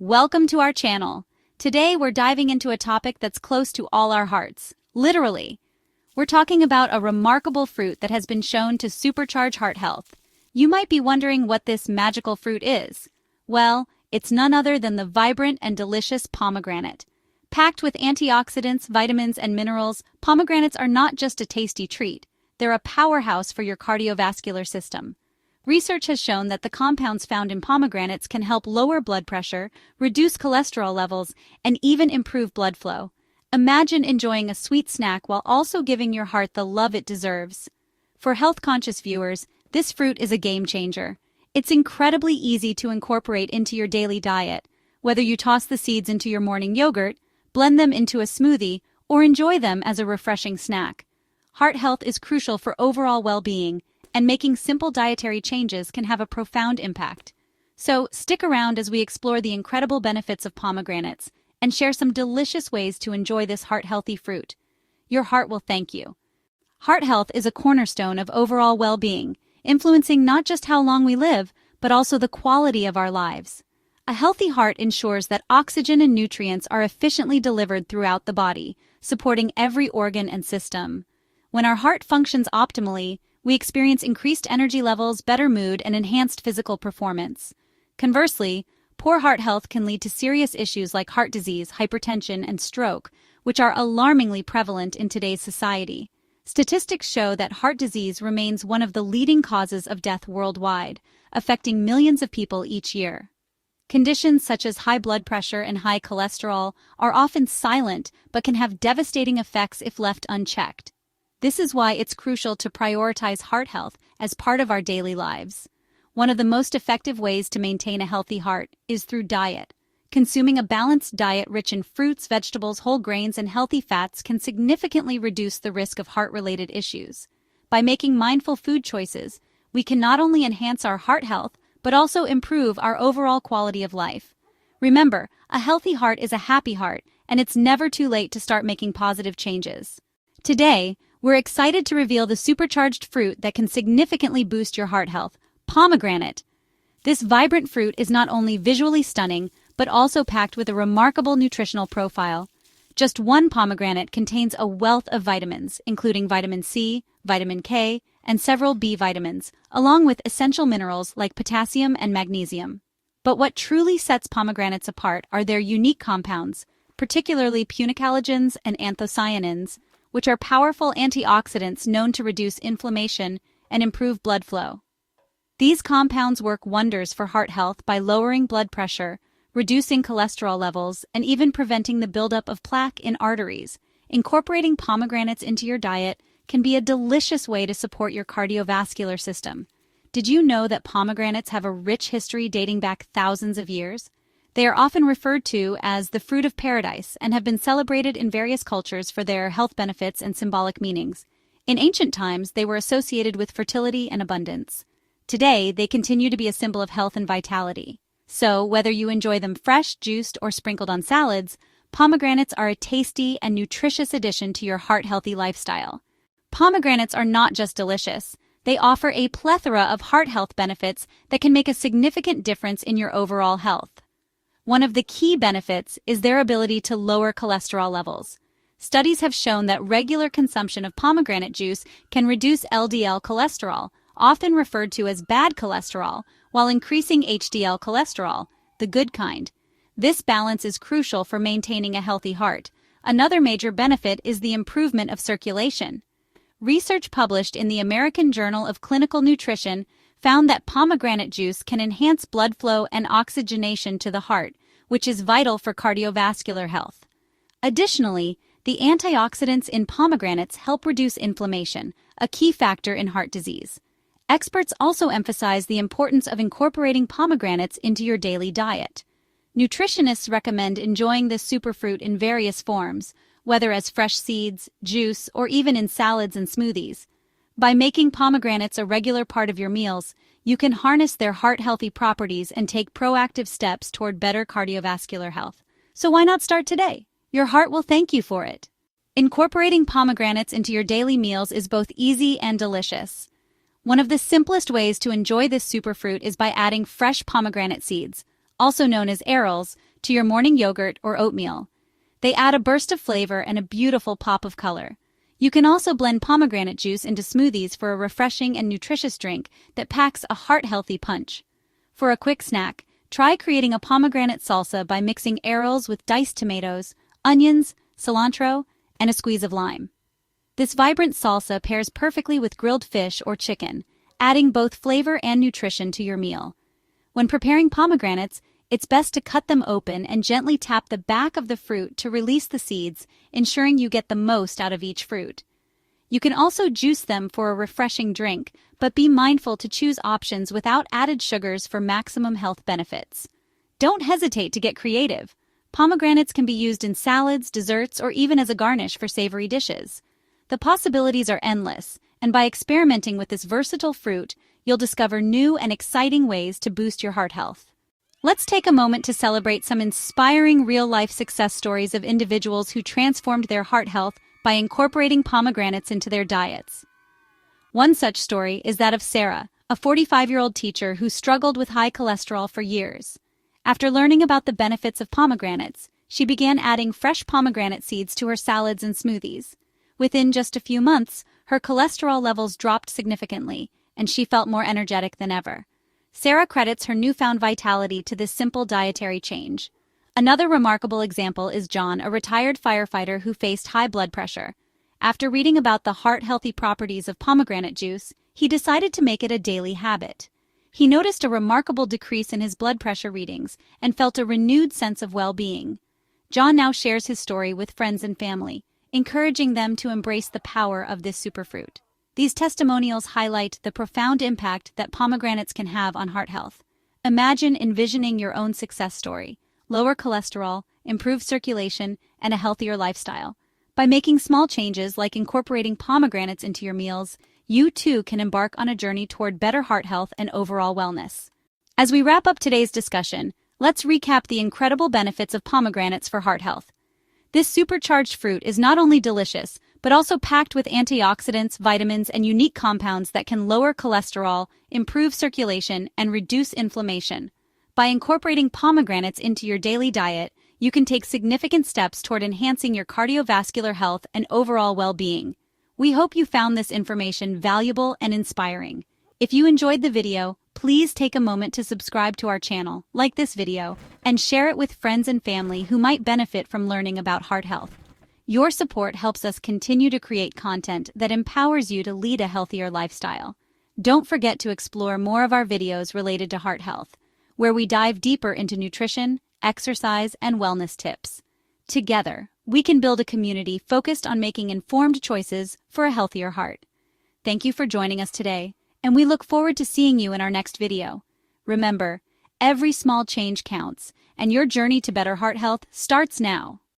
Welcome to our channel. Today we're diving into a topic that's close to all our hearts. Literally. We're talking about a remarkable fruit that has been shown to supercharge heart health. You might be wondering what this magical fruit is. Well, it's none other than the vibrant and delicious pomegranate. Packed with antioxidants, vitamins, and minerals, pomegranates are not just a tasty treat. They're a powerhouse for your cardiovascular system. Research has shown that the compounds found in pomegranates can help lower blood pressure, reduce cholesterol levels, and even improve blood flow. Imagine enjoying a sweet snack while also giving your heart the love it deserves. For health-conscious viewers, this fruit is a game changer. It's incredibly easy to incorporate into your daily diet, whether you toss the seeds into your morning yogurt, blend them into a smoothie, or enjoy them as a refreshing snack. Heart health is crucial for overall well-being, and making simple dietary changes can have a profound impact. So, stick around as we explore the incredible benefits of pomegranates and share some delicious ways to enjoy this heart-healthy fruit. Your heart will thank you. Heart health is a cornerstone of overall well-being, influencing not just how long we live, but also the quality of our lives. A healthy heart ensures that oxygen and nutrients are efficiently delivered throughout the body, supporting every organ and system. When our heart functions optimally, we experience increased energy levels, better mood, and enhanced physical performance. Conversely, poor heart health can lead to serious issues like heart disease, hypertension, and stroke, which are alarmingly prevalent in today's society. Statistics show that heart disease remains one of the leading causes of death worldwide, affecting millions of people each year. Conditions such as high blood pressure and high cholesterol are often silent but can have devastating effects if left unchecked. This is why it's crucial to prioritize heart health as part of our daily lives. One of the most effective ways to maintain a healthy heart is through diet. Consuming a balanced diet rich in fruits, vegetables, whole grains, and healthy fats can significantly reduce the risk of heart-related issues. By making mindful food choices, we can not only enhance our heart health, but also improve our overall quality of life. Remember, a healthy heart is a happy heart, and it's never too late to start making positive changes. Today, we're excited to reveal the supercharged fruit that can significantly boost your heart health, pomegranate. This vibrant fruit is not only visually stunning, but also packed with a remarkable nutritional profile. Just one pomegranate contains a wealth of vitamins, including vitamin C, vitamin K, and several B vitamins, along with essential minerals like potassium and magnesium. But what truly sets pomegranates apart are their unique compounds, particularly punicalagins and anthocyanins, which are powerful antioxidants known to reduce inflammation and improve blood flow. These compounds work wonders for heart health by lowering blood pressure, reducing cholesterol levels, and even preventing the buildup of plaque in arteries. Incorporating pomegranates into your diet can be a delicious way to support your cardiovascular system. Did you know that pomegranates have a rich history dating back thousands of years? They are often referred to as the fruit of paradise and have been celebrated in various cultures for their health benefits and symbolic meanings. In ancient times, they were associated with fertility and abundance. Today, they continue to be a symbol of health and vitality. So, whether you enjoy them fresh, juiced, or sprinkled on salads, pomegranates are a tasty and nutritious addition to your heart-healthy lifestyle. Pomegranates are not just delicious. They offer a plethora of heart health benefits that can make a significant difference in your overall health. One of the key benefits is their ability to lower cholesterol levels. Studies have shown that regular consumption of pomegranate juice can reduce LDL cholesterol, often referred to as bad cholesterol, while increasing HDL cholesterol, the good kind. This balance is crucial for maintaining a healthy heart. Another major benefit is the improvement of circulation. Research published in the American Journal of Clinical Nutrition found that pomegranate juice can enhance blood flow and oxygenation to the heart, which is vital for cardiovascular health. Additionally, the antioxidants in pomegranates help reduce inflammation, a key factor in heart disease. Experts also emphasize the importance of incorporating pomegranates into your daily diet. Nutritionists recommend enjoying this superfruit in various forms, whether as fresh seeds, juice, or even in salads and smoothies. By making pomegranates a regular part of your meals, you can harness their heart-healthy properties and take proactive steps toward better cardiovascular health. So why not start today? Your heart will thank you for it. Incorporating pomegranates into your daily meals is both easy and delicious. One of the simplest ways to enjoy this superfruit is by adding fresh pomegranate seeds, also known as arils, to your morning yogurt or oatmeal. They add a burst of flavor and a beautiful pop of color. You can also blend pomegranate juice into smoothies for a refreshing and nutritious drink that packs a heart-healthy punch. For a quick snack, try creating a pomegranate salsa by mixing arils with diced tomatoes, onions, cilantro, and a squeeze of lime. This vibrant salsa pairs perfectly with grilled fish or chicken, adding both flavor and nutrition to your meal. When preparing pomegranates, it's best to cut them open and gently tap the back of the fruit to release the seeds, ensuring you get the most out of each fruit. You can also juice them for a refreshing drink, but be mindful to choose options without added sugars for maximum health benefits. Don't hesitate to get creative. Pomegranates can be used in salads, desserts, or even as a garnish for savory dishes. The possibilities are endless, and by experimenting with this versatile fruit, you'll discover new and exciting ways to boost your heart health. Let's take a moment to celebrate some inspiring real-life success stories of individuals who transformed their heart health by incorporating pomegranates into their diets. One such story is that of Sarah, a 45-year-old teacher who struggled with high cholesterol for years. After learning about the benefits of pomegranates, she began adding fresh pomegranate seeds to her salads and smoothies. Within just a few months, her cholesterol levels dropped significantly, and she felt more energetic than ever. Sarah credits her newfound vitality to this simple dietary change. Another remarkable example is John, a retired firefighter who faced high blood pressure. After reading about the heart-healthy properties of pomegranate juice, he decided to make it a daily habit. He noticed a remarkable decrease in his blood pressure readings and felt a renewed sense of well-being. John now shares his story with friends and family, encouraging them to embrace the power of this superfruit. These testimonials highlight the profound impact that pomegranates can have on heart health. Imagine envisioning your own success story: lower cholesterol, improved circulation, and a healthier lifestyle. By making small changes like incorporating pomegranates into your meals, you too can embark on a journey toward better heart health and overall wellness. As we wrap up today's discussion, let's recap the incredible benefits of pomegranates for heart health. This supercharged fruit is not only delicious, but also packed with antioxidants, vitamins, and unique compounds that can lower cholesterol, improve circulation, and reduce inflammation. By incorporating pomegranates into your daily diet, you can take significant steps toward enhancing your cardiovascular health and overall well-being. We hope you found this information valuable and inspiring. If you enjoyed the video, please take a moment to subscribe to our channel, like this video, and share it with friends and family who might benefit from learning about heart health. Your support helps us continue to create content that empowers you to lead a healthier lifestyle. Don't forget to explore more of our videos related to heart health, where we dive deeper into nutrition, exercise, and wellness tips. Together, we can build a community focused on making informed choices for a healthier heart. Thank you for joining us today, and we look forward to seeing you in our next video. Remember, every small change counts, and your journey to better heart health starts now.